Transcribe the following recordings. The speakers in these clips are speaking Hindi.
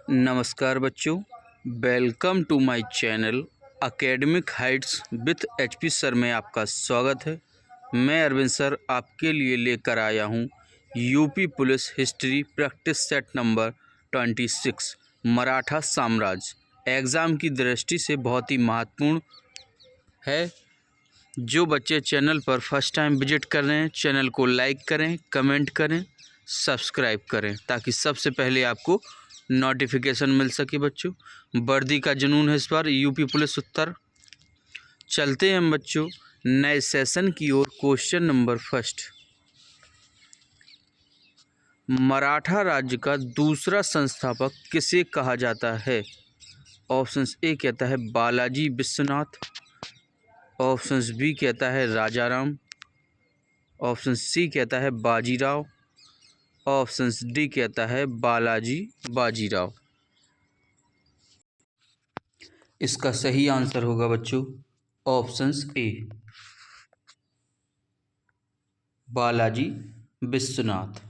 नमस्कार बच्चों, welcome to my channel academic heights with HP sir में आपका स्वागत है। मैं अरविंद सर आपके लिए लेकर आया हूं UP police history practice set number 26 Maratha साम्राज्य। एग्ज़ाम की दृष्टि से बहुत ही महत्वपूर्ण है। जो बच्चे चैनल पर फर्स्ट टाइम विजिट कर रहे हैं, चैनल को लाइक करें, कमेंट करें, सब्सक्राइब करें ताकि सबसे पहले आपको नोटिफिकेशन मिल सके। बच्चों, वर्दी का जुनून है इस बार यूपी पुलिस उत्तर। चलते हैं हम बच्चों नए सेशन की ओर। क्वेश्चन नंबर फर्स्ट, मराठा राज्य का दूसरा संस्थापक किसे कहा जाता है? ऑप्शन ए कहता है बालाजी विश्वनाथ, ऑप्शन बी कहता है राजाराम, ऑप्शन सी कहता है बाजीराव, ऑप्शन डी कहता है बाजीराव। इसका सही आंसर होगा बच्चों ऑप्शन ए बालाजी विश्वनाथ,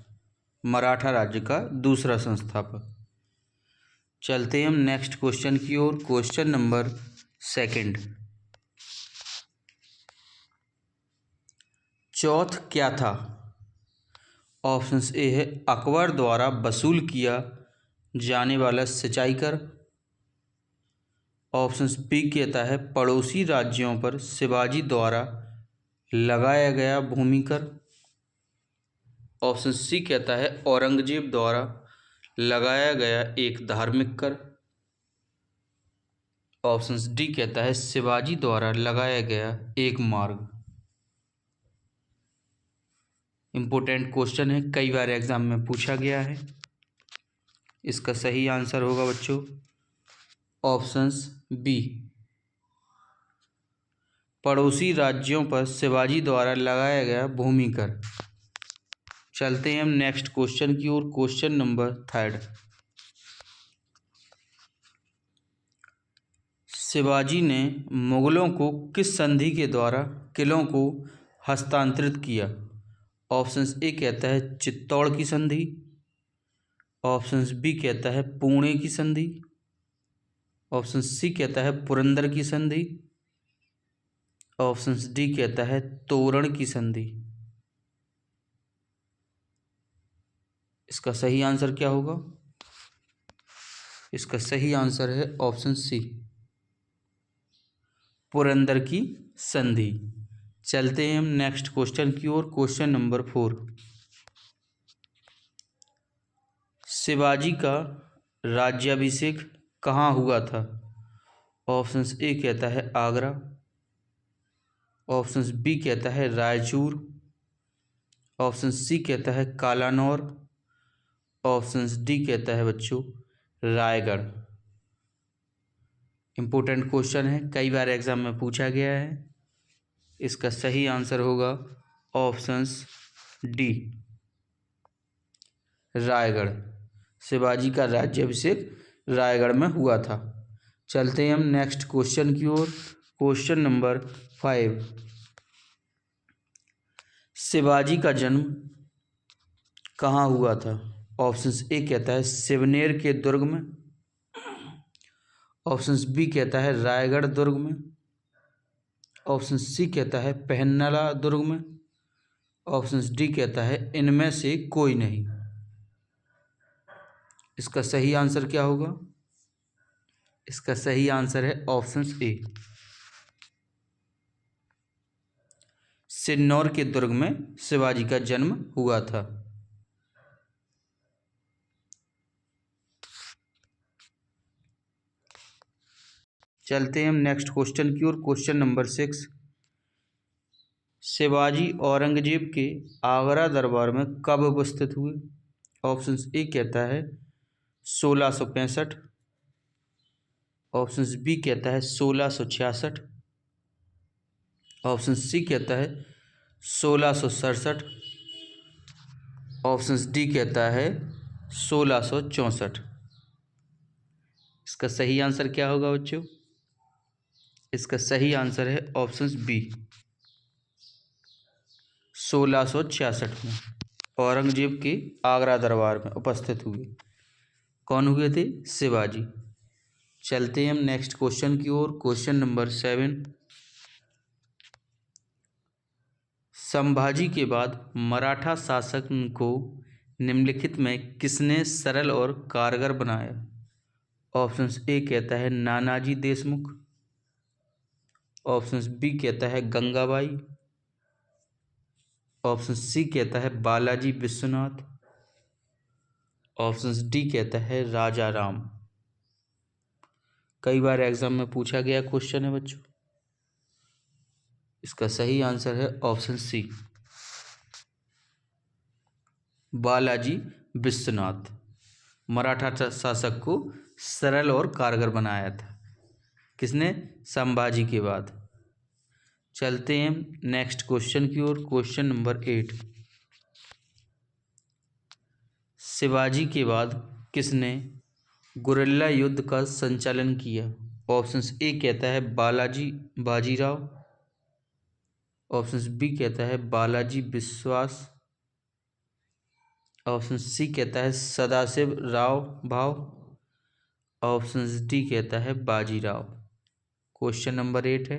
मराठा राज्य का दूसरा संस्थापक। चलते हैं हम नेक्स्ट क्वेश्चन की ओर। क्वेश्चन नंबर सेकंड, चौथ क्या था? ऑप्शन ए है अकबर द्वारा वसूल किया जाने वाला सिंचाई कर, ऑप्शन बी कहता है पड़ोसी राज्यों पर शिवाजी द्वारा लगाया गया भूमि कर, ऑप्शन सी कहता है औरंगजेब द्वारा लगाया गया एक धार्मिक कर, ऑप्शन डी कहता है शिवाजी द्वारा लगाया गया एक मार्ग। इम्पोर्टेंट क्वेश्चन है, कई बार एग्जाम में पूछा गया है। इसका सही आंसर होगा बच्चों ऑप्शन बी, पड़ोसी राज्यों पर शिवाजी द्वारा लगाया गया भूमि कर। चलते हैं हम नेक्स्ट क्वेश्चन की ओर। क्वेश्चन नंबर थर्ड, शिवाजी ने मुगलों को किस संधि के द्वारा किलों को हस्तांतरित किया? ऑप्शन ए कहता है चित्तौड़ की संधि, ऑप्शन बी कहता है पुणे की संधि, ऑप्शन सी कहता है पुरंदर की संधि, ऑप्शन डी कहता है तोरण की संधि। इसका सही आंसर क्या होगा? इसका सही आंसर है ऑप्शन सी, पुरंदर की संधि। चलते हैं हम नेक्स्ट क्वेश्चन की ओर। क्वेश्चन नंबर 4, शिवाजी का राज्याभिषेक कहाँ हुआ था? ऑप्शन ए कहता है आगरा, ऑप्शन बी कहता है रायचूर, ऑप्शन सी कहता है कालानौर, ऑप्शन डी कहता है बच्चों रायगढ़। इम्पोर्टेंट क्वेश्चन है, कई बार एग्जाम में पूछा गया है। इसका सही आंसर होगा ऑप्शन डी रायगढ़। शिवाजी का राज्याभिषेक रायगढ़ में हुआ था। चलते हैं हम नेक्स्ट क्वेश्चन की ओर। क्वेश्चन नंबर 5, शिवाजी का जन्म कहाँ हुआ था? ऑप्शन ए कहता है सिवनेर के दुर्ग में, ऑप्शन बी कहता है रायगढ़ दुर्ग में, ऑप्शन सी कहता है पहन्नला दुर्ग में, ऑप्शन डी कहता है इनमें से कोई नहीं। इसका सही आंसर क्या होगा? इसका सही आंसर है ऑप्शन ए, सिन्नौर के दुर्ग में शिवाजी का जन्म हुआ था। चलते हैं हम नेक्स्ट क्वेश्चन की ओर। क्वेश्चन नंबर 6, शिवाजी औरंगजेब के आगरा दरबार में कब उपस्थित हुए? ऑप्शन ए कहता है 1665, ऑप्शन बी कहता है 1666, ऑप्शन सी कहता है 1667, ऑप्शन डी कहता है 1664। इसका सही आंसर क्या होगा बच्चों? इसका सही आंसर है ऑप्शन बी, 1666 में औरंगजेब के आगरा दरबार में उपस्थित हुए। कौन हुए थे? शिवाजी। चलते हैं हम नेक्स्ट क्वेश्चन की ओर। Question number 7। संभाजी के बाद मराठा शासक को निम्नलिखित में किसने सरल और कारगर बनाया? ऑप्शंस ए कहता है नानाजी देशमुख, ऑप्शंस बी कहता है गंगाबाई, ऑप्शन सी कहता है बालाजी विश्वनाथ, ऑप्शंस डी कहता है राजा राम। कई बार एग्जाम में पूछा गया क्वेश्चन है बच्चों। इसका सही आंसर है ऑप्शन सी, बालाजी विश्वनाथ। मराठा शासक को सरल और कारगर बनाया था किसने? संभाजी के बाद। चलते हैं नेक्स्ट क्वेश्चन की ओर। Question number 8। शिवाजी के बाद किसने गुरिल्ला युद्ध का संचालन किया? ऑप्शंस ए कहता है बालाजी बाजीराव, ऑप्शंस बी कहता है बालाजी विश्वास, ऑप्शन सी कहता है सदाशिव राव भाव, ऑप्शन डी कहता है बाजीराव। क्वेश्चन नंबर 8 है,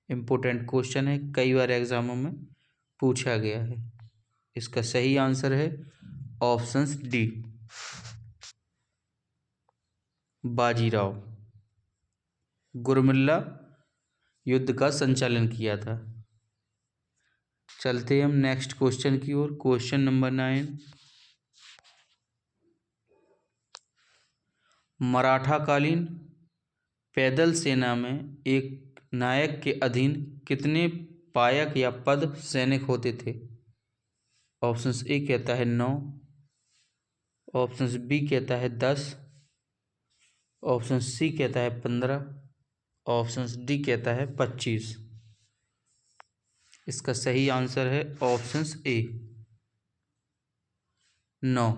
इम्पोर्टेंट क्वेश्चन है, कई बार एग्जामों में पूछा गया है। इसका सही आंसर है ऑप्शन डी, बाजीराव। गुरमिल्ला युद्ध का संचालन किया था। चलते हम नेक्स्ट क्वेश्चन की ओर। Question number 9। मराठाकालीन पैदल सेना में एक नायक के अधीन कितने पायक या पद सैनिक होते थे? ऑप्शंस ए कहता है 9, ऑप्शंस बी कहता है 10, ऑप्शन सी कहता है 15, ऑप्शंस डी कहता है 25। इसका सही आंसर है ऑप्शंस ए, 9।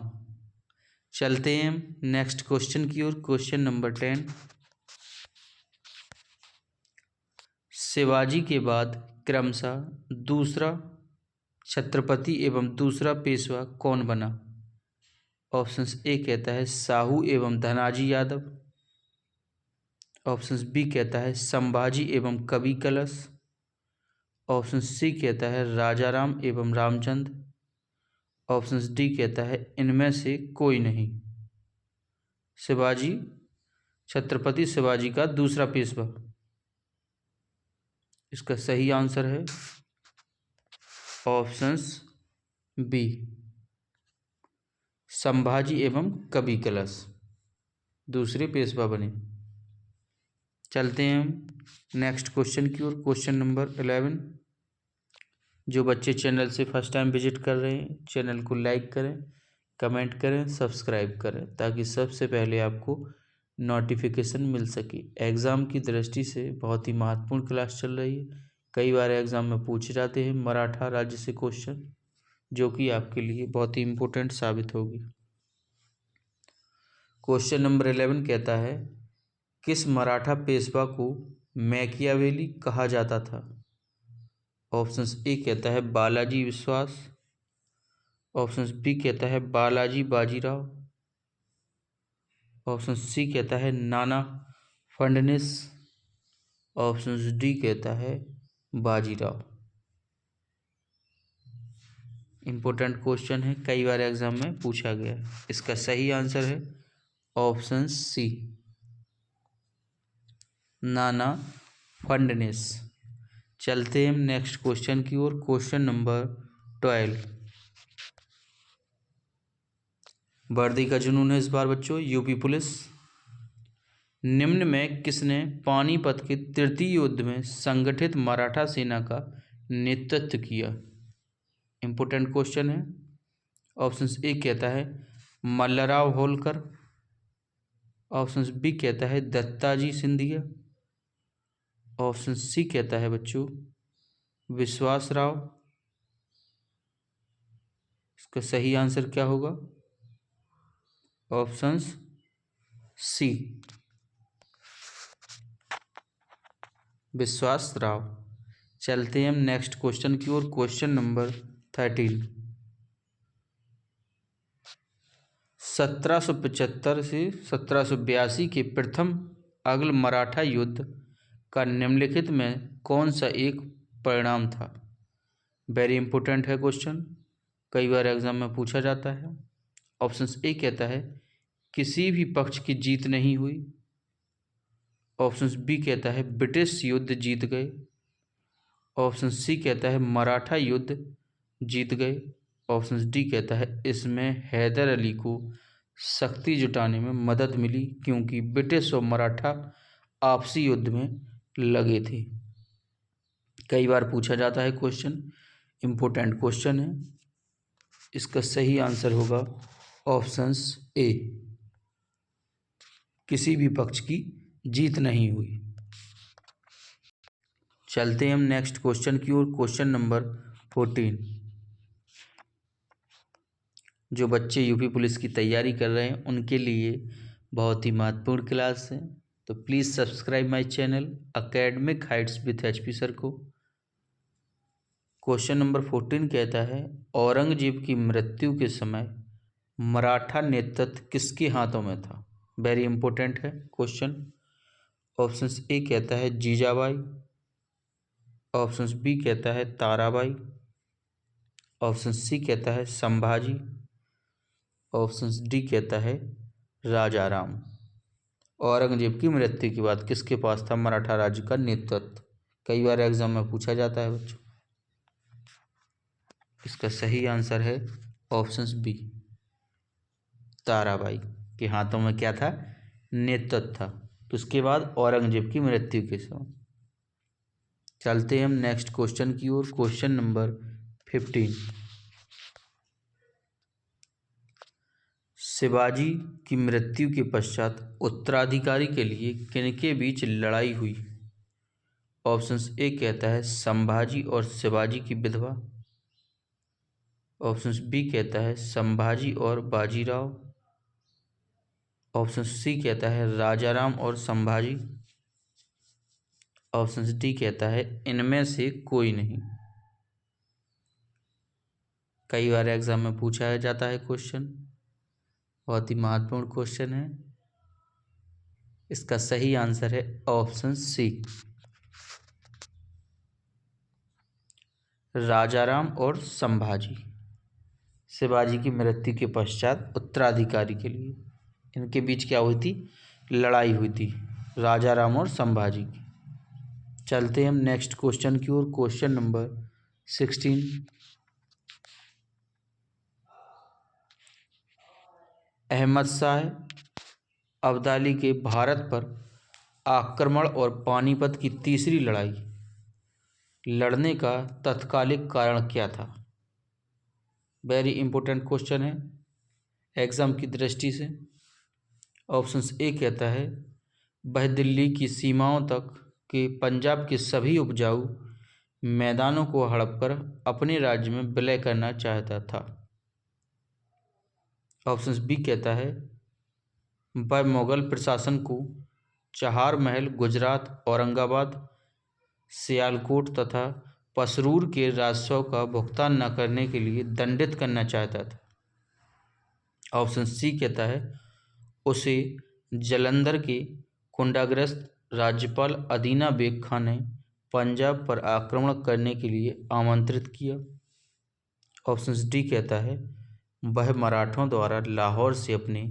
चलते हैं हम नेक्स्ट क्वेश्चन की ओर। Question number 10। शिवाजी के बाद क्रमशः दूसरा छत्रपति एवं दूसरा पेशवा कौन बना? ऑप्शंस ए कहता है साहू एवं धनाजी यादव, ऑप्शंस बी कहता है संभाजी एवं कवि कलश, ऑप्शन सी कहता है राजाराम एवं रामचंद्र, ऑप्शंस डी कहता है इनमें से कोई नहीं। शिवाजी, छत्रपति शिवाजी का दूसरा पेशवा। इसका सही आंसर है ऑप्शंस बी, संभाजी एवं कवि कलश दूसरे पेशवा बने। चलते हैं हम नेक्स्ट क्वेश्चन की ओर। Question number 11। जो बच्चे चैनल से फर्स्ट टाइम विजिट कर रहे हैं, चैनल को लाइक करें, कमेंट करें, सब्सक्राइब करें, ताकि सबसे पहले आपको नोटिफिकेशन मिल सके। एग्ज़ाम की दृष्टि से बहुत ही महत्वपूर्ण क्लास चल रही है। कई बार एग्ज़ाम में पूछे जाते हैं मराठा राज्य से क्वेश्चन, जो कि आपके लिए बहुत ही इम्पोर्टेंट साबित होगी। क्वेश्चन नंबर 11 कहता है किस मराठा पेशवा को मैकियावेली कहा जाता था? ऑप्शंस ए कहता है बालाजी विश्वास, ऑप्शंस बी कहता है बालाजी बाजीराव, ऑप्शन सी कहता है नाना फडणवीस, ऑप्शन डी कहता है बाजीराव। इम्पोर्टेंट क्वेश्चन है, कई बार एग्जाम में पूछा गया है। इसका सही आंसर है ऑप्शन सी, नाना फडणवीस। चलते हैं हम नेक्स्ट क्वेश्चन की ओर। Question number 12। वर्दी का जुनून है इस बार बच्चों, यूपी पुलिस। निम्न में किसने पानीपत के तृतीय युद्ध में संगठित मराठा सेना का नेतृत्व किया? इम्पोर्टेंट क्वेश्चन है। ऑप्शन ए कहता है मल्लराव होलकर, ऑप्शन बी कहता है दत्ताजी सिंधिया, ऑप्शन सी कहता है बच्चों विश्वास राव। इसका सही आंसर क्या होगा? ऑप्शन सी, विश्वास राव। चलते हैं हम नेक्स्ट क्वेश्चन की ओर। Question number 13। 1775 से 1782 के प्रथम अंग्ल मराठा युद्ध का निम्नलिखित में कौन सा एक परिणाम था? वेरी इंपॉर्टेंट है क्वेश्चन, कई बार एग्जाम में पूछा जाता है। ऑप्शन ए कहता है किसी भी पक्ष की जीत नहीं हुई। ऑप्शन बी कहता है ब्रिटिश युद्ध जीत गए। ऑप्शन सी कहता है मराठा युद्ध जीत गए। ऑप्शन डी कहता है इसमें हैदर अली को शक्ति जुटाने में मदद मिली क्योंकि ब्रिटिश और मराठा आपसी युद्ध में लगे थे। कई बार पूछा जाता है क्वेश्चन, इम्पोर्टेंट क्वेश्चन है। इसका सही आंसर होगा ऑप्शंस ए, किसी भी पक्ष की जीत नहीं हुई। चलते हैं हम नेक्स्ट क्वेश्चन की ओर। Question number 14। जो बच्चे यूपी पुलिस की तैयारी कर रहे हैं उनके लिए बहुत ही महत्वपूर्ण क्लास है, तो please subscribe my channel academic heights with HP sir को। क्वेश्चन नंबर 14 कहता है औरंगजेब की मृत्यु के समय मराठा नेतृत्व किसके हाथों में था? वेरी इंपॉर्टेंट है क्वेश्चन। ऑप्शन ए कहता है जीजाबाई। ऑप्शन बी कहता है ताराबाई। ऑप्शन सी कहता है संभाजी। ऑप्शन डी कहता है राजाराम। औरंगजेब की मृत्यु के बाद किसके पास था मराठा राज्य का नेतृत्व? कई बार एग्जाम में पूछा जाता है बच्चों। इसका सही आंसर है ऑप्शन बी, ताराबाई के हाथों में क्या था? नेतृत्व था। तो उसके बाद औरंगजेब की मृत्यु के समय। चलते हैं हम नेक्स्ट क्वेश्चन की ओर। Question number 15। शिवाजी की मृत्यु के पश्चात उत्तराधिकारी के लिए किनके बीच लड़ाई हुई? ऑप्शन ए कहता है संभाजी और शिवाजी की विधवा। ऑप्शन बी कहता है संभाजी और बाजीराव। ऑप्शन सी कहता है राजाराम और संभाजी। ऑप्शन डी कहता है इनमें से कोई नहीं। कई बार एग्जाम में पूछा जाता है क्वेश्चन, बहुत ही महत्वपूर्ण क्वेश्चन है। इसका सही आंसर है ऑप्शन सी, राजाराम और संभाजी। शिवाजी की मृत्यु के पश्चात उत्तराधिकारी के लिए इनके बीच क्या हुई थी? लड़ाई हुई थी, राजाराम और संभाजी की। चलते हैं हम नेक्स्ट क्वेश्चन की ओर। Question number 16। अहमद शाह अब्दाली के भारत पर आक्रमण और पानीपत की तीसरी लड़ाई लड़ने का तत्कालिक कारण क्या था? वेरी इंपॉर्टेंट क्वेश्चन है एग्जाम की दृष्टि से। ऑप्शन ए कहता है वह दिल्ली की सीमाओं तक के पंजाब के सभी उपजाऊ मैदानों को हड़प कर अपने राज्य में विलय करना चाहता था। ऑप्शन बी कहता है वह मुगल प्रशासन को चहार महल, गुजरात, औरंगाबाद, सियालकोट तथा पसरूर के राजस्व का भुगतान न करने के लिए दंडित करना चाहता था। ऑप्शन सी कहता है उसे जालंधर के कुंडाग्रस्त राज्यपाल अदीना बेग खान ने पंजाब पर आक्रमण करने के लिए आमंत्रित किया। ऑप्शन डी कहता है वह मराठों द्वारा लाहौर से अपने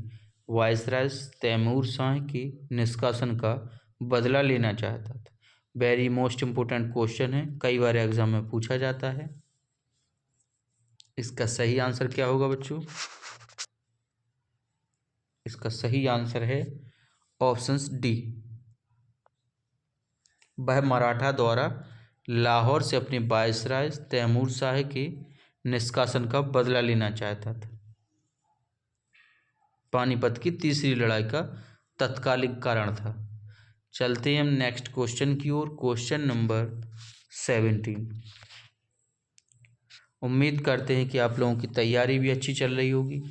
वायसराय तैमूर शाह के निष्कासन का बदला लेना चाहता था। वेरी मोस्ट इम्पोर्टेंट क्वेश्चन है, कई बार एग्जाम में पूछा जाता है। इसका सही आंसर क्या होगा बच्चों? इसका सही आंसर है ऑप्शन डी, वह मराठा द्वारा लाहौर से अपने वायसराय तैमूर शाह के निष्कासन का बदला लेना चाहता था। पानीपत की तीसरी लड़ाई का तत्कालिक कारण था। चलते हैं हम नेक्स्ट क्वेश्चन की ओर। Question number 17। उम्मीद करते हैं कि आप लोगों की तैयारी भी अच्छी चल रही होगी।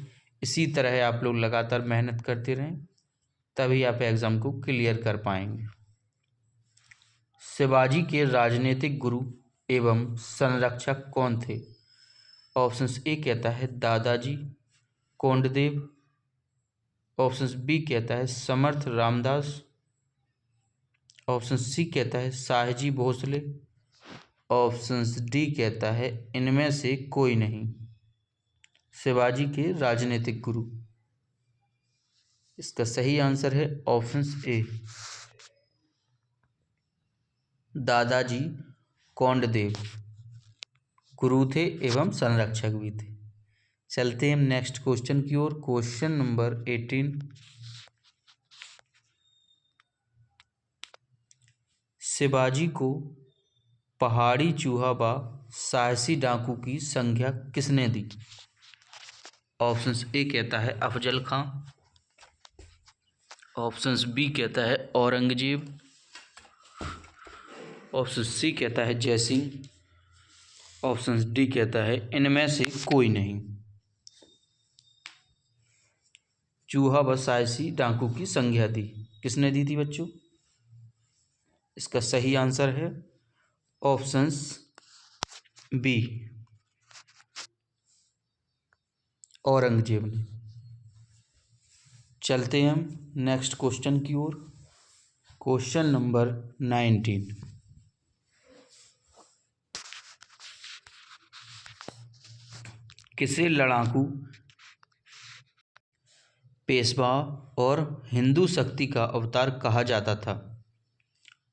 इसी तरह आप लोग लगातार मेहनत करते रहें, तभी आप एग्ज़ाम को क्लियर कर पाएंगे। शिवाजी के राजनीतिक गुरु एवं संरक्षक कौन थे? ऑप्शन ए कहता है दादाजी कोंडदेव। ऑप्शन बी कहता है समर्थ रामदास। ऑप्शन सी कहता है साहजी भोसले। ऑप्शन डी कहता है इनमें से कोई नहीं। शिवाजी के राजनीतिक गुरु। इसका सही आंसर है ऑप्शन ए, दादाजी कोंडदेव गुरु थे एवं संरक्षक भी थे। चलते हैं हम नेक्स्ट क्वेश्चन की ओर। Question number 18। शिवाजी को पहाड़ी चूहा व साहसी डाकू की संज्ञा किसने दी? ऑप्शन ए कहता है अफजल खां। ऑप्शन बी कहता है औरंगजेब। ऑप्शन सी कहता है जय सिंह। ऑप्शन डी कहता है इनमें से कोई नहीं। चूहा व साहसी डाकू की संज्ञा दी, किसने दी थी बच्चों? इसका सही आंसर है ऑप्शन बी, औरंगजेब ने। चलते हैं हम नेक्स्ट क्वेश्चन की ओर। Question number 19। किसे लड़ाकू, पेशवा और हिंदू शक्ति का अवतार कहा जाता था?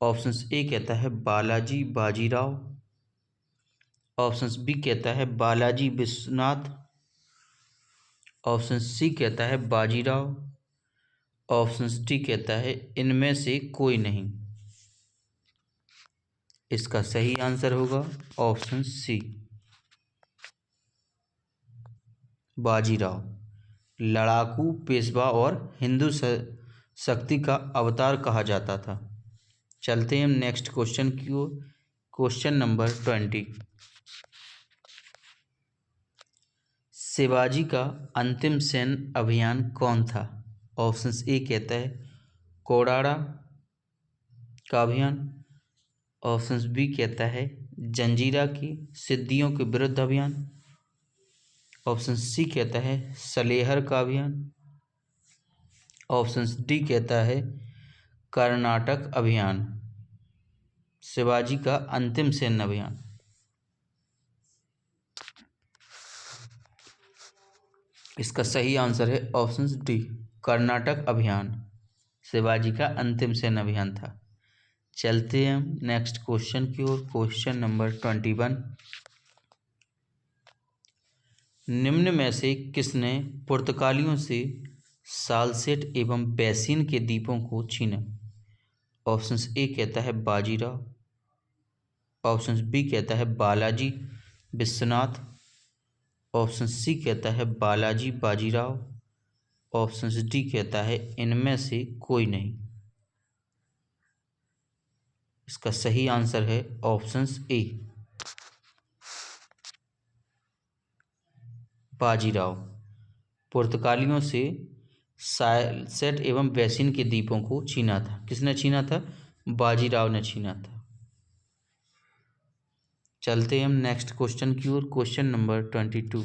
ऑप्शन ए कहता है बालाजी बाजीराव। ऑप्शन बी कहता है बालाजी विश्वनाथ। ऑप्शन सी कहता है बाजीराव। ऑप्शन डी कहता है इनमें से कोई नहीं। इसका सही आंसर होगा ऑप्शन सी, बाजीराव। लड़ाकू, पेशवा और हिंदू शक्ति का अवतार कहा जाता था। चलते हैं हम नेक्स्ट क्वेश्चन की ओर। Question number 20। शिवाजी का अंतिम सैन्य अभियान कौन था? ऑप्शन ए कहता है कोडाड़ा का अभियान। ऑप्शन बी कहता है जंजीरा की सिद्धियों के विरुद्ध अभियान। ऑप्शन सी कहता है सलेहर का अभियान। ऑप्शन डी कहता है कर्नाटक अभियान। शिवाजी का अंतिम सैन्य अभियान। इसका सही आंसर है ऑप्शन डी, कर्नाटक अभियान शिवाजी का अंतिम सैन्य अभियान था। चलते हैं हम नेक्स्ट क्वेश्चन की ओर। Question number 21। निम्न में से किसने पुर्तगालियों से सालसेट एवं बैसिन के द्वीपों को छीना? ऑप्शन ए कहता है बाजीराव। ऑप्शन बी कहता है बालाजी विश्वनाथ। ऑप्शन सी कहता है बालाजी बाजीराव। ऑप्शन डी कहता है इनमें से कोई नहीं। इसका सही आंसर है ऑप्शन ए, बाजीराव। पुर्तगालियों से सालसेट एवं बैसिन के द्वीपों को छीना था। किसने छीना था? बाजीराव ने छीना था। चलते हैं हम नेक्स्ट क्वेश्चन की ओर। Question number 22।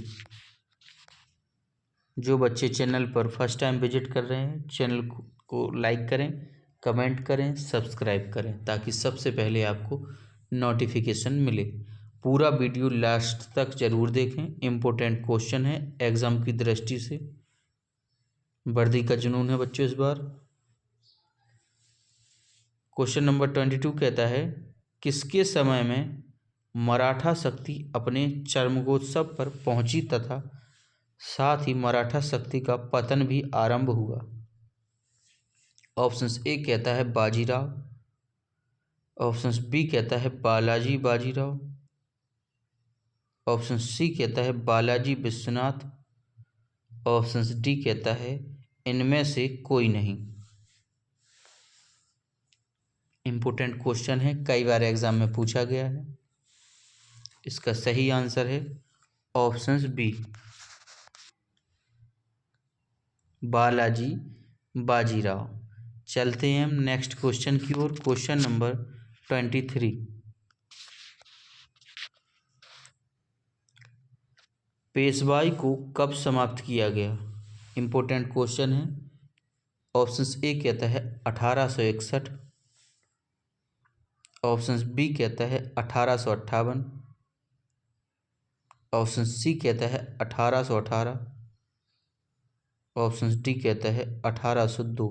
जो बच्चे चैनल पर फर्स्ट टाइम विजिट कर रहे हैं, चैनल को लाइक करें, कमेंट करें, सब्सक्राइब करें, ताकि सबसे पहले आपको नोटिफिकेशन मिले। पूरा वीडियो लास्ट तक जरूर देखें, इम्पोर्टेंट क्वेश्चन है एग्ज़ाम की दृष्टि से। वर्दी का जुनून है बच्चों इस बार। क्वेश्चन नंबर 22 कहता है किसके समय में मराठा शक्ति अपने चरमोत्कर्ष पर पहुंची तथा साथ ही मराठा शक्ति का पतन भी आरंभ हुआ? ऑप्शन ए कहता है बाजीराव। ऑप्शन बी कहता है बालाजी बाजीराव। ऑप्शन सी कहता है बालाजी विश्वनाथ। ऑप्शन डी कहता है इनमें से कोई नहीं। इम्पोर्टेंट क्वेश्चन है, कई बार एग्जाम में पूछा गया है। इसका सही आंसर है ऑप्शन बी, बालाजी बाजीराव। चलते हैं हम नेक्स्ट क्वेश्चन की ओर। Question number 23। पेशवाई को कब समाप्त किया गया? इम्पोर्टेंट क्वेश्चन है, ऑप्शन ए कहता है 1861, ऑप्शन बी कहता है 1858, ऑप्शन सी कहता है 1818, ऑप्शन डी कहता है 1802।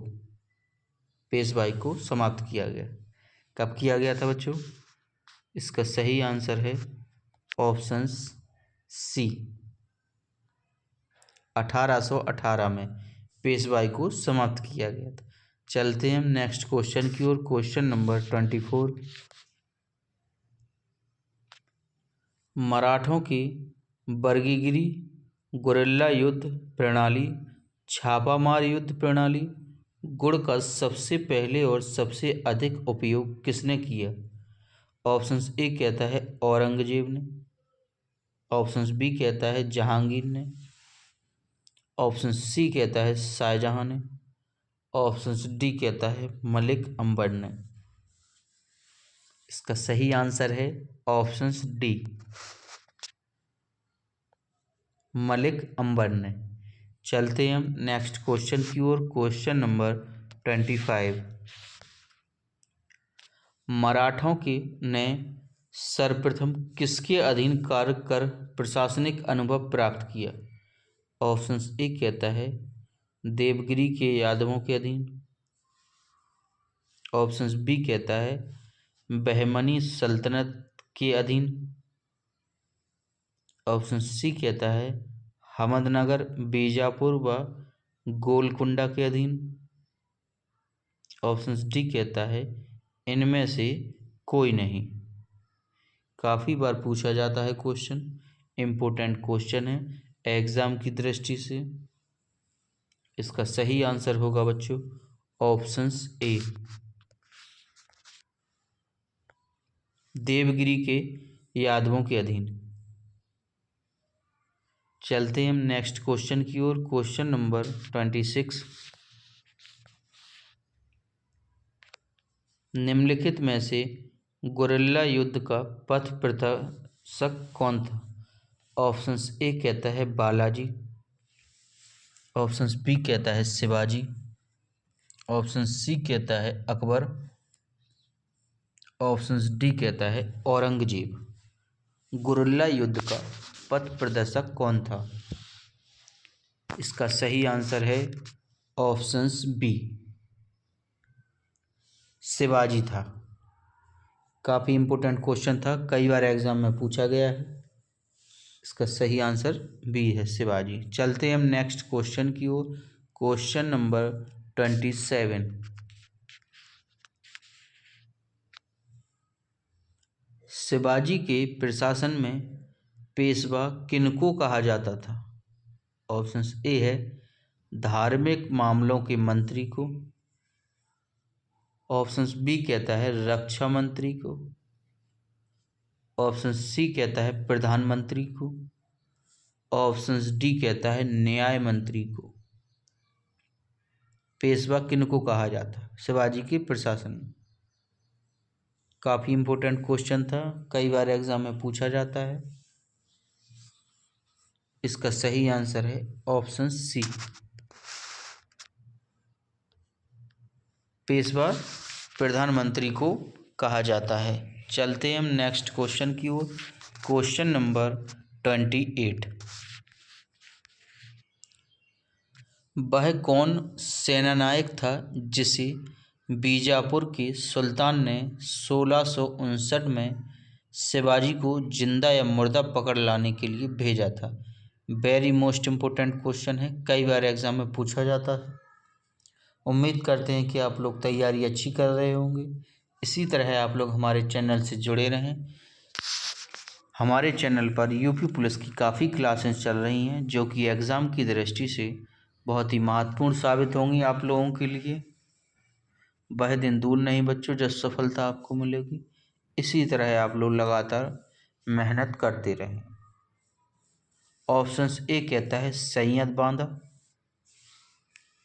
पेशवाई को समाप्त किया गया। कब किया गया था बच्चों? इसका सही आंसर है ऑप्शन सी, 1818 में पेशवाई को समाप्त किया गया था। चलते हैं हम नेक्स्ट क्वेश्चन की ओर। Question number 24। मराठों की वर्गीगिरी, गुरिल्ला युद्ध प्रणाली, छापामार युद्ध प्रणाली, गुड़ का सबसे पहले और सबसे अधिक उपयोग किसने किया? ऑप्शन ए कहता है औरंगजेब ने, ऑप्शन बी कहता है जहांगीर ने, ऑप्शन सी कहता है शाहजहां ने, ऑप्शन डी कहता है मलिक अंबर ने। इसका सही आंसर है ऑप्शन डी, मलिक अंबर ने। चलते हैं हम नेक्स्ट क्वेश्चन की ओर। Question number 25। मराठों के ने सर्वप्रथम किसके अधीन कार्य कर प्रशासनिक अनुभव प्राप्त किया? ऑप्शन ए कहता है देवगिरी के यादवों के अधीन, ऑप्शन बी कहता है बहमनी सल्तनत के अधीन, ऑप्शन सी कहता है अहमदनगर, बीजापुर व गोलकुंडा के अधीन, ऑप्शन डी कहता है इनमें से कोई नहीं। काफ़ी बार पूछा जाता है क्वेश्चन, इम्पोर्टेंट क्वेश्चन है एग्ज़ाम की दृष्टि से। इसका सही आंसर होगा बच्चों ऑप्शन ए, देवगिरी के यादवों के अधीन। चलते हैं हम नेक्स्ट क्वेश्चन की ओर। Question number 26। निम्नलिखित में से गुरिल्ला युद्ध का पथ प्रदर्शक कौन था? ऑप्शन ए कहता है बालाजी, ऑप्शन बी कहता है शिवाजी, ऑप्शन सी कहता है अकबर, ऑप्शन डी कहता है औरंगजेब। गुरिल्ला युद्ध का पथ प्रदर्शक कौन था? इसका सही आंसर है ऑप्शन बी, शिवाजी था। काफ़ी इम्पोर्टेंट क्वेश्चन था, कई बार एग्जाम में पूछा गया है। इसका सही आंसर बी है, शिवाजी। चलते हैं हम नेक्स्ट क्वेश्चन की ओर। Question number 27। शिवाजी के प्रशासन में पेशवा किनको कहा जाता था? ऑप्शन ए है धार्मिक मामलों के मंत्री को, ऑप्शन बी कहता है रक्षा मंत्री को, ऑप्शन सी कहता है प्रधानमंत्री को, ऑप्शन डी कहता है न्याय मंत्री को। पेशवा किनको कहा जाता शिवाजी के प्रशासन में? काफ़ी इम्पोर्टेंट क्वेश्चन था, कई बार एग्जाम में पूछा जाता है। इसका सही आंसर है ऑप्शन सी, पेशवा प्रधानमंत्री को कहा जाता है। चलते हैं हम नेक्स्ट क्वेश्चन की ओर। Question number 28। वह कौन सेनानायक था जिसे बीजापुर के सुल्तान ने 1659 में शिवाजी को जिंदा या मुर्दा पकड़ लाने के लिए भेजा था? वेरी मोस्ट इम्पोर्टेंट क्वेश्चन है, कई बार एग्जाम में पूछा जाता है। उम्मीद करते हैं कि आप लोग तैयारी अच्छी कर रहे होंगे। इसी तरह आप लोग हमारे चैनल से जुड़े रहें। हमारे चैनल पर यूपी पुलिस की काफ़ी क्लासेस चल रही हैं जो कि एग्ज़ाम की दृष्टि से बहुत ही महत्वपूर्ण साबित होंगी आप लोगों के लिए। वह दिन दूर नहीं बच्चों जब सफलता आपको मिलेगी। इसी तरह आप लोग लगातार मेहनत करते रहें। ऑप्शन ए कहता है सैयद बांदा,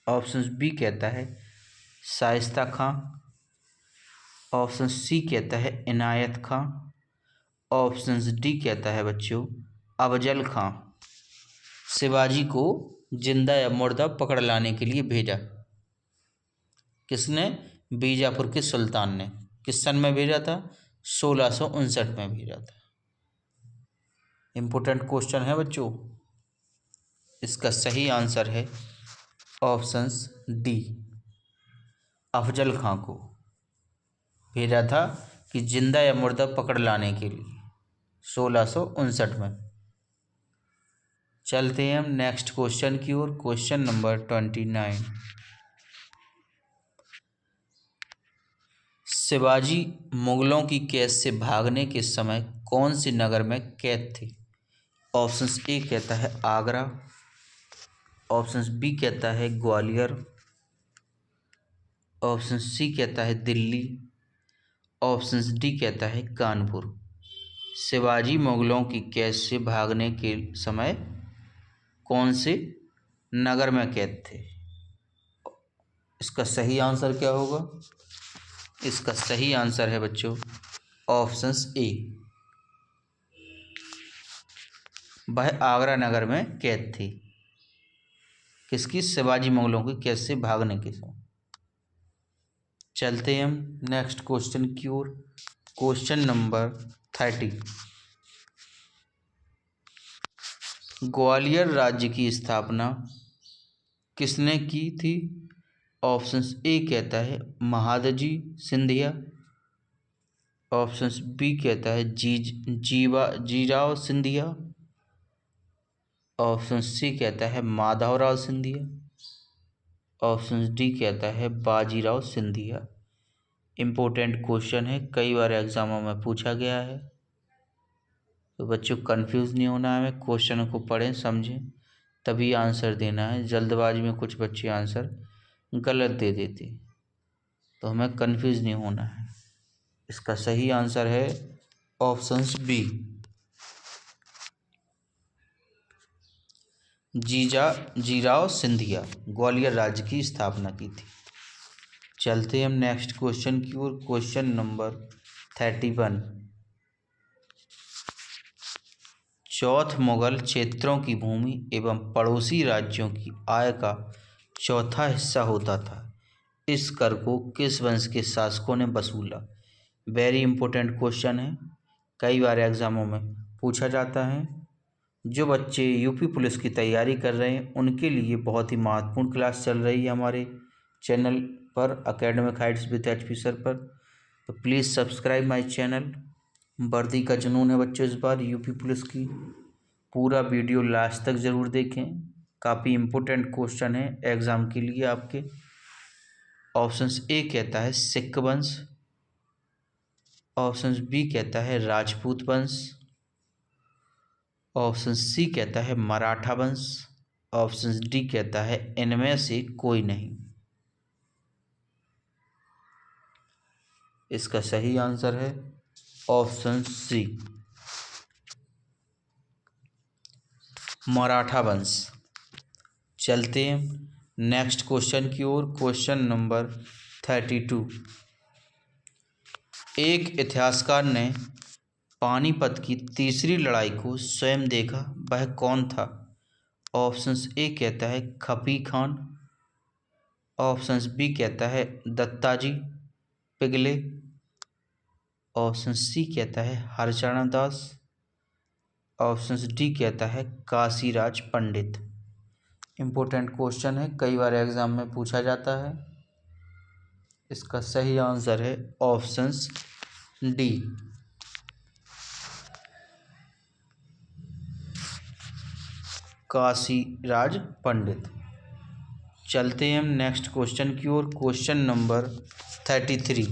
ऑप्शन बी कहता है शाइस्ता खां, ऑप्शन सी कहता है इनायत खां, ऑप्शन डी कहता है बच्चों अफजल खां। शिवाजी को जिंदा या मुर्दा पकड़ लाने के लिए भेजा। किसने? बीजापुर के सुल्तान ने। किस सन में भेजा था? 1659 में भेजा था। इम्पोर्टेंट क्वेश्चन है बच्चों। इसका सही आंसर है ऑप्शंस डी, अफजल खां को भेजा था कि जिंदा या मुर्दा पकड़ लाने के लिए 1659 में। चलते हैं हम नेक्स्ट क्वेश्चन की ओर। Question number 29। शिवाजी मुगलों की कैद से भागने के समय कौन से नगर में कैद थे? ऑप्शंस ए कहता है आगरा, ऑप्शंस बी कहता है ग्वालियर, ऑप्शन सी कहता है दिल्ली, ऑप्शंस डी कहता है कानपुर। शिवाजी मुगलों की कैद से भागने के समय कौन से नगर में कैद थे? इसका सही आंसर क्या होगा? इसका सही आंसर है बच्चों ऑप्शंस ए, वह आगरा नगर में कैद थी। किसकी? शिवाजी मुगलों की कैद से भागने के समय। चलते हैं हम नेक्स्ट क्वेश्चन की ओर। Question number 30। ग्वालियर राज्य की स्थापना किसने की थी? ऑप्शंस ए कहता है महादजी सिंधिया, ऑप्शंस बी कहता है जीराव सिंधिया, ऑप्शन सी कहता है माधवराव सिंधिया, ऑप्शन डी कहता है बाजीराव सिंधिया। इम्पोर्टेंट क्वेश्चन है, कई बार एग्जामों में पूछा गया है, तो बच्चों कंफ्यूज नहीं होना है। हमें क्वेश्चन को पढ़ें समझें तभी आंसर देना है। जल्दबाजी में कुछ बच्चे आंसर गलत दे देते, तो हमें कंफ्यूज नहीं होना है। इसका सही आंसर है ऑप्शंस बी, जीराव सिंधिया ग्वालियर राज्य की स्थापना की थी। चलते हम नेक्स्ट क्वेश्चन की ओर। Question number 31। चौथ मुगल क्षेत्रों की भूमि एवं पड़ोसी राज्यों की आय का चौथा हिस्सा होता था। इस कर को किस वंश के शासकों ने वसूला? वेरी इंपॉर्टेंट क्वेश्चन है, कई बार एग्जामों में पूछा जाता है। जो बच्चे यूपी पुलिस की तैयारी कर रहे हैं उनके लिए बहुत ही महत्वपूर्ण क्लास चल रही है हमारे चैनल पर, academic Heights with HP sir पर। तो प्लीज़ सब्सक्राइब माय चैनल। वर्दी का जुनून है बच्चों इस बार यूपी पुलिस की। पूरा वीडियो लास्ट तक ज़रूर देखें, काफ़ी इम्पोर्टेंट क्वेश्चन है एग्ज़ाम के लिए आपके। ऑप्शंस ए कहता है सिख वंश, ऑप्शंस बी कहता है राजपूत वंश, ऑप्शन सी कहता है मराठा वंश, ऑप्शन डी कहता है इनमें से कोई नहीं। इसका सही आंसर है ऑप्शन सी, मराठा वंश। चलते हैं नेक्स्ट क्वेश्चन की ओर। Question number 32। एक इतिहासकार ने पानीपत की तीसरी लड़ाई को स्वयं देखा, वह कौन था? ऑप्शंस ए कहता है खपी खान, ऑप्शंस बी कहता है दत्ताजी पिगले, ऑप्शन सी कहता है हरचरण दास, ऑप्शन डी कहता है काशीराज पंडित। इम्पोर्टेंट क्वेश्चन है, कई बार एग्जाम में पूछा जाता है। इसका सही आंसर है ऑप्शंस डी, काशीराज पंडित। चलते हैं हम नेक्स्ट क्वेश्चन की ओर। Question number 33।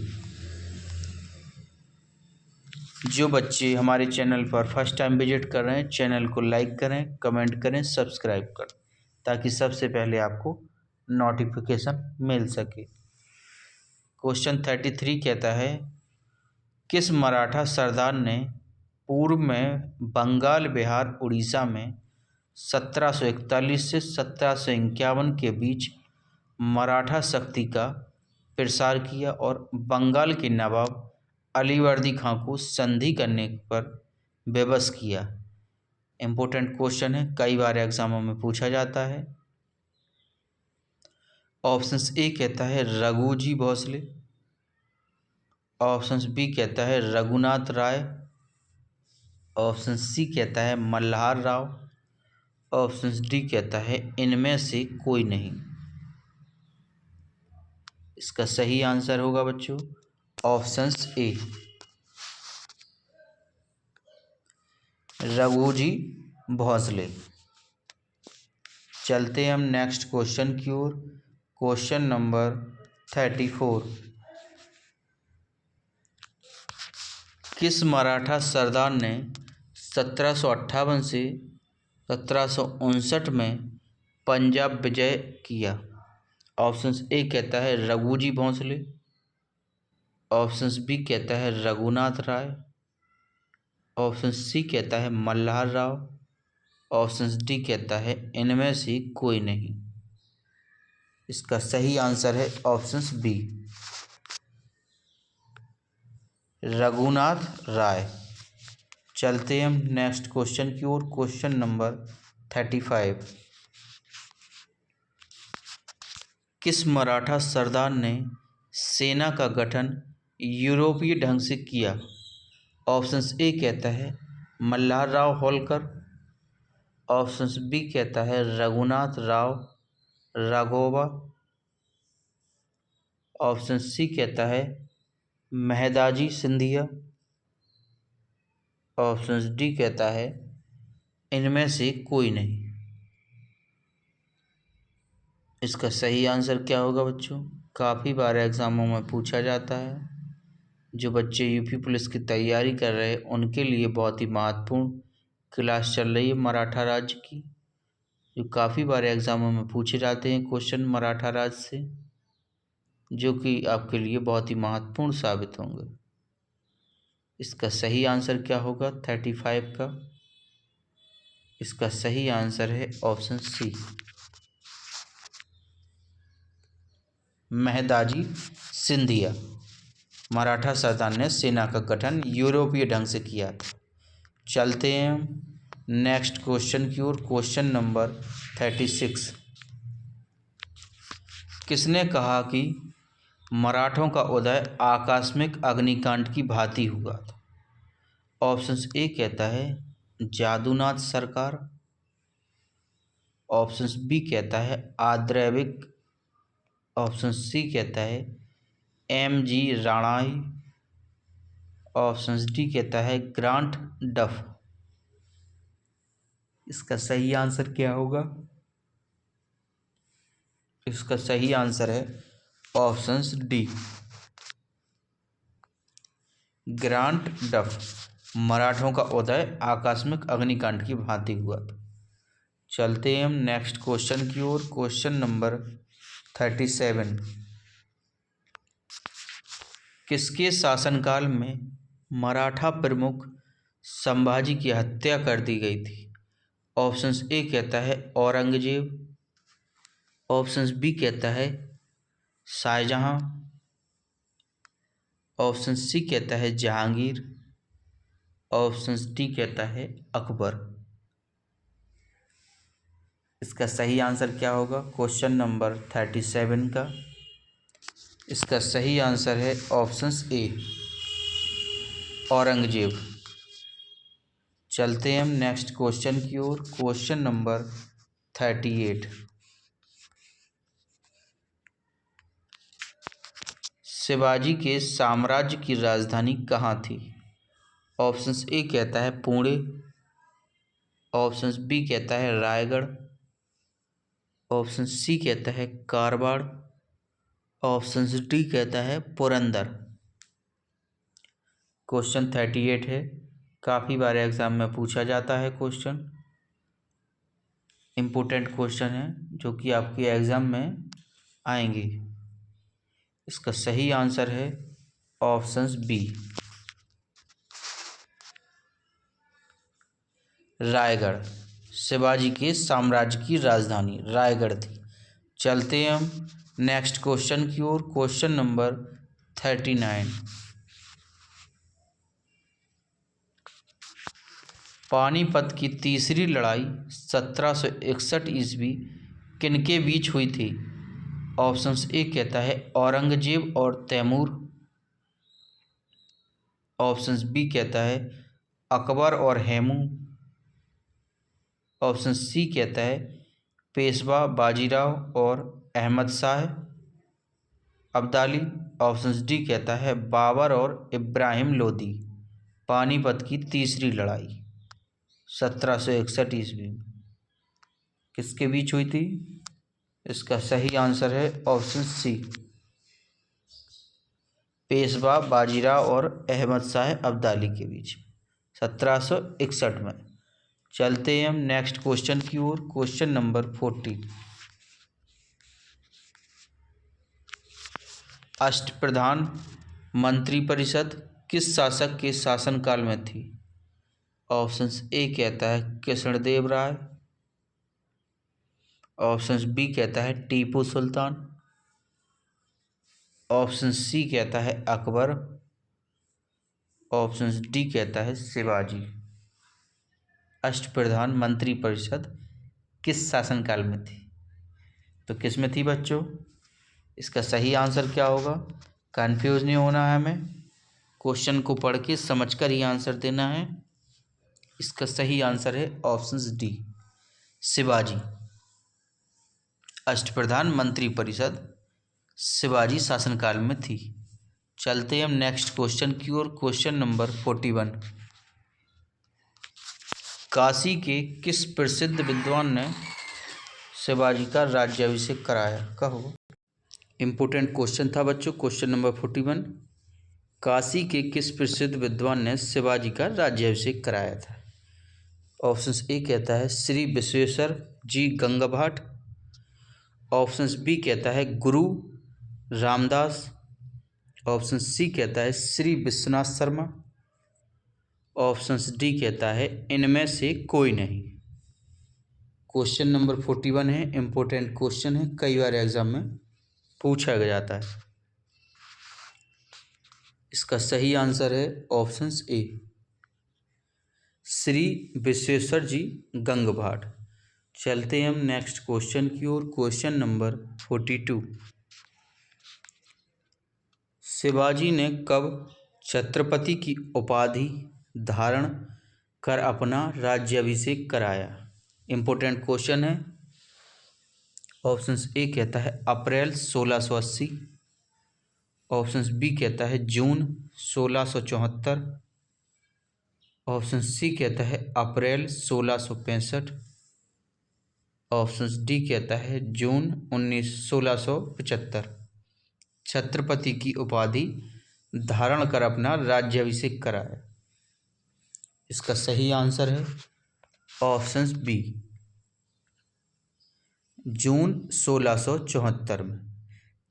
जो बच्चे हमारे चैनल पर फर्स्ट टाइम विजिट कर रहे हैं चैनल को लाइक करें, कमेंट करें, सब्सक्राइब करें ताकि सबसे पहले आपको नोटिफिकेशन मिल सके। क्वेश्चन 33 कहता है किस मराठा सरदार ने पूर्व में बंगाल, बिहार, उड़ीसा में 1741 से 1751 के बीच मराठा शक्ति का प्रसार किया और बंगाल के नवाब अलीवर्दी खां को संधि करने पर विवश किया? इम्पोर्टेंट क्वेश्चन है, कई बार एग्जामों में पूछा जाता है। ऑप्शन ए कहता है रघुजी भोसले, ऑप्शन बी कहता है रघुनाथ राय, ऑप्शन सी कहता है मल्हार राव, ऑप्शन डी कहता है इनमें से कोई नहीं। इसका सही आंसर होगा बच्चों ऑप्शन ए रघुजी भोसले। चलते हैं हम नेक्स्ट क्वेश्चन की ओर। Question number 34। किस मराठा सरदार ने 1758 से 1759 में पंजाब विजय किया? ऑप्शन ए कहता है रघुजी भोसले, ऑप्शन बी कहता है रघुनाथ राय, ऑप्शन सी कहता है मल्हार राव, ऑप्शन डी कहता है इनमें से कोई नहीं। इसका सही आंसर है ऑप्शन बी रघुनाथ राय। चलते हैं हम नेक्स्ट क्वेश्चन की ओर। Question number 35। किस मराठा सरदार ने सेना का गठन यूरोपीय ढंग से किया? ऑप्शन ए कहता है मल्हार राव होलकर, ऑप्शन बी कहता है रघुनाथ राव राघोबा, ऑप्शन सी कहता है मेहदाजी सिंधिया, ऑप्शन डी कहता है इनमें से कोई नहीं। इसका सही आंसर क्या होगा बच्चों? काफ़ी बार एग्ज़ामों में पूछा जाता है। जो बच्चे यूपी पुलिस की तैयारी कर रहे हैं उनके लिए बहुत ही महत्वपूर्ण क्लास चल रही है मराठा राज्य की, जो काफ़ी बार एग्ज़ामों में पूछे जाते हैं क्वेश्चन मराठा राज्य से, जो कि आपके लिए बहुत ही महत्वपूर्ण साबित होंगे। इसका सही आंसर क्या होगा 35 का? इसका सही आंसर है ऑप्शन सी मेहदाजी सिंधिया। मराठा सरदार ने सेना का गठन यूरोपीय ढंग से किया था। चलते हैं नेक्स्ट क्वेश्चन की ओर। Question number 36। किसने कहा कि मराठों का उदय आकस्मिक अग्निकांड की भांति हुआ था? ऑप्शन ए कहता है जादूनाथ सरकार, ऑप्शन बी कहता है आद्रेविक, ऑप्शन सी कहता है एम.जी. राणाई, ऑप्शन डी कहता है ग्रांट डफ। इसका सही आंसर क्या होगा? इसका सही आंसर है ऑप्शन डी ग्रांट डफ। मराठों का उदय आकस्मिक अग्निकांड की भांति हुआ था। चलते हैं हम नेक्स्ट क्वेश्चन की ओर। Question number 37। किसके शासनकाल में मराठा प्रमुख संभाजी की हत्या कर दी गई थी? ऑप्शन ए कहता है औरंगजेब, ऑप्शन बी कहता है शाहजहां, ऑप्शन सी कहता है जहांगीर, ऑप्शन डी कहता है अकबर। इसका सही आंसर क्या होगा क्वेश्चन नंबर 37 का? इसका सही आंसर है ऑप्शन ए औरंगजेब। चलते हैं हम नेक्स्ट क्वेश्चन की ओर। Question number 38। शिवाजी के साम्राज्य की राजधानी कहाँ थी? ऑप्शन ए कहता है पुणे, ऑप्शन बी कहता है रायगढ़, ऑप्शन सी कहता है कारवाड़, ऑप्शन डी कहता है पुरंदर। क्वेश्चन 38 है, काफ़ी बार एग्जाम में पूछा जाता है क्वेश्चन, इम्पोर्टेंट क्वेश्चन है जो कि आपके एग्ज़ाम में आएंगे। इसका सही आंसर है ऑप्शन बी रायगढ़। शिवाजी के साम्राज्य की राजधानी रायगढ़ थी। चलते हैं हम नेक्स्ट क्वेश्चन की ओर। Question number 39। पानीपत की तीसरी लड़ाई 1761 ईस्वी किनके बीच हुई थी? ऑप्शन ए कहता है औरंगजेब और तैमूर। ऑप्शन बी कहता है अकबर और हेमू। ऑप्शन सी कहता है पेशवा बाजीराव और अहमद शाह अब्दाली। ऑप्शन डी कहता है बाबर और इब्राहिम लोदी। पानीपत की तीसरी लड़ाई 1761 ईस्वी में किसके बीच हुई थी? इसका सही आंसर है ऑप्शन सी, पेशवा बाजीराव और अहमद शाह अब्दाली के बीच 1761 में। चलते हैं हम नेक्स्ट क्वेश्चन की ओर। Question number 14। अष्टप्रधान मंत्रिपरिषद किस शासक के शासनकाल में थी? ऑप्शन ए कहता है कृष्णदेव राय। ऑप्शन बी कहता है टीपू सुल्तान। ऑप्शन सी कहता है अकबर। ऑप्शन डी कहता है शिवाजी। अष्टप्रधान मंत्रिपरिषद किस शासनकाल में थी? तो किस में थी बच्चों? इसका सही आंसर क्या होगा? कंफ्यूज नहीं होना है हमें, क्वेश्चन को पढ़ के समझकर ही आंसर देना है। इसका सही आंसर है ऑप्शन डी, शिवाजी। अष्टप्रधान मंत्रिपरिषद शिवाजी शासनकाल में थी। चलते हम नेक्स्ट क्वेश्चन की ओर। Question number 41। काशी के किस प्रसिद्ध विद्वान ने शिवाजी का राज्याभिषेक कराया? कहो। इम्पोर्टेंट क्वेश्चन था बच्चों। क्वेश्चन नंबर 41, काशी के किस प्रसिद्ध विद्वान ने शिवाजी का राज्याभिषेक कराया था? ऑप्शन ए कहता है श्री विश्वेश्वर जी गंगभाट। ऑप्शन बी कहता है गुरु रामदास। ऑप्शन सी कहता है श्री विश्वनाथ शर्मा। ऑप्शन डी कहता है इनमें से कोई नहीं। क्वेश्चन नंबर 41 है, इम्पोर्टेंट क्वेश्चन है, कई बार एग्जाम में पूछा जाता है। इसका सही आंसर है ऑप्शन ए, श्री विश्वेश्वर जी गंगभाट। चलते हैं हम नेक्स्ट क्वेश्चन की ओर। Question number 42। शिवाजी ने कब छत्रपति की उपाधि धारण कर अपना राज्याभिषेक कराया? इम्पोर्टेंट क्वेश्चन है। ऑप्शन ए कहता है अप्रैल 1680। ऑप्शन बी कहता है जून 1674। ऑप्शन सी कहता है अप्रैल 1665। ऑप्शन डी कहता है जून 1675। छत्रपति की उपाधि धारण कर अपना राज्याभिषेक कराया। इसका सही आंसर है ऑप्शन बी, जून 1674 में।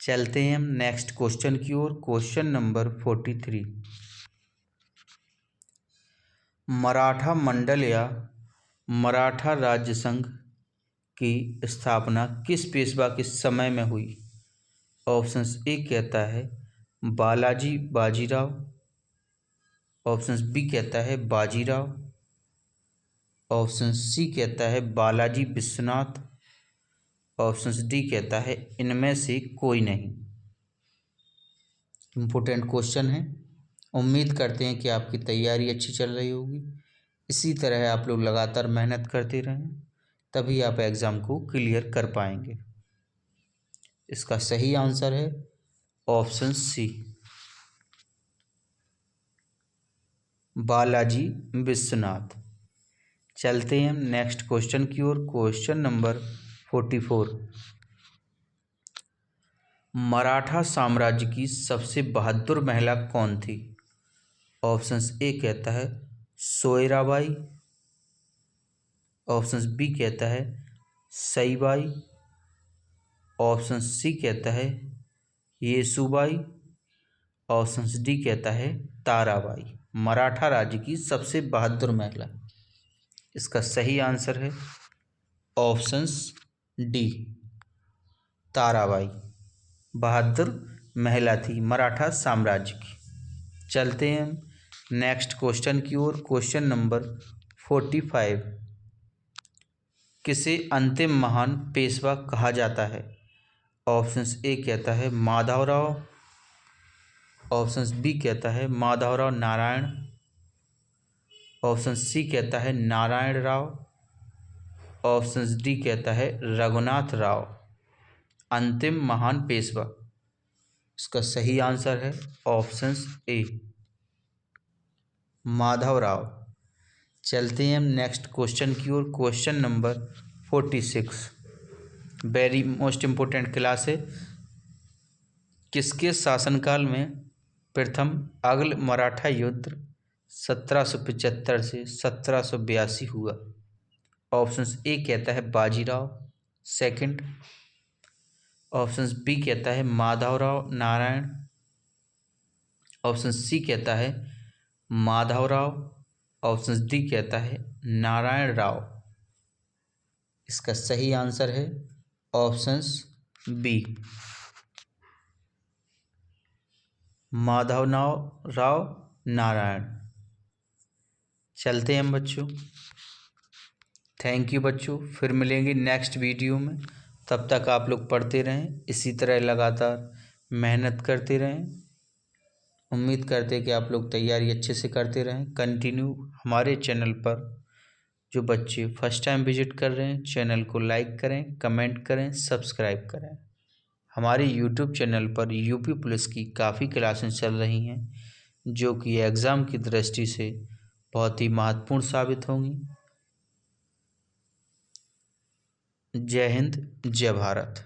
चलते हैं हम नेक्स्ट क्वेश्चन की ओर। Question number 43। मराठा मंडल या मराठा राज्य संघ की स्थापना किस पेशवा के समय में हुई? ऑप्शन ए कहता है बालाजी बाजीराव। ऑप्शन बी कहता है बाजीराव। ऑप्शन सी कहता है बालाजी विश्वनाथ। ऑप्शन डी कहता है इनमें से कोई नहीं। इम्पोर्टेंट क्वेश्चन है, उम्मीद करते हैं कि आपकी तैयारी अच्छी चल रही होगी। इसी तरह आप लोग लगातार मेहनत करते रहें, तभी आप एग्ज़ाम को क्लियर कर पाएंगे। इसका सही आंसर है ऑप्शन सी, बालाजी विश्वनाथ। चलते हैं नेक्स्ट क्वेश्चन की ओर। Question number 44। मराठा साम्राज्य की सबसे बहादुर महिला कौन थी? ऑप्शन ए कहता है सोयराबाई। ऑप्शन बी कहता है सईबाई। ऑप्शन सी कहता है येसुबाई। ऑप्शन डी कहता है ताराबाई। मराठा राज्य की सबसे बहादुर महिला, इसका सही आंसर है ऑप्शन डी, ताराबाई बहादुर महिला थी मराठा साम्राज्य की। चलते हैं नेक्स्ट क्वेश्चन की ओर। Question number 45। किसे अंतिम महान पेशवा कहा जाता है? ऑप्शन ए कहता है माधवराव, ऑप्शन बी कहता है माधवराव नारायण, ऑप्शन सी कहता है नारायण राव, ऑप्शन डी कहता है रघुनाथ राव। अंतिम महान पेशवा, इसका सही आंसर है ऑप्शन ए माधवराव। चलते हैं हम नेक्स्ट क्वेश्चन की ओर। Question number 46, very most important class है। किसके शासनकाल में प्रथम अगल मराठा युद्ध 1775 से 1782 हुआ? ऑप्शन ए कहता है बाजीराव सेकंड, ऑप्शन बी कहता है माधवराव नारायण, ऑप्शन सी कहता है माधवराव, ऑप्शन डी कहता है नारायण राव। इसका सही आंसर है ऑप्शन बी माधवराव नारायण। चलते हैं हम बच्चों। थैंक यू बच्चों, फिर मिलेंगे नेक्स्ट वीडियो में। तब तक आप लोग पढ़ते रहें, इसी तरह लगातार मेहनत करते रहें। उम्मीद करते हैं कि आप लोग तैयारी अच्छे से करते रहें। कंटिन्यू हमारे चैनल पर जो बच्चे फर्स्ट टाइम विजिट कर रहे हैं, चैनल को लाइक करें, कमेंट करें, सब्सक्राइब करें। हमारे यूट्यूब चैनल पर यूपी पुलिस की काफ़ी क्लासेस चल रही हैं, जो कि एग्ज़ाम की दृष्टि से बहुत ही महत्वपूर्ण साबित होंगी। जय हिंद, जय भारत।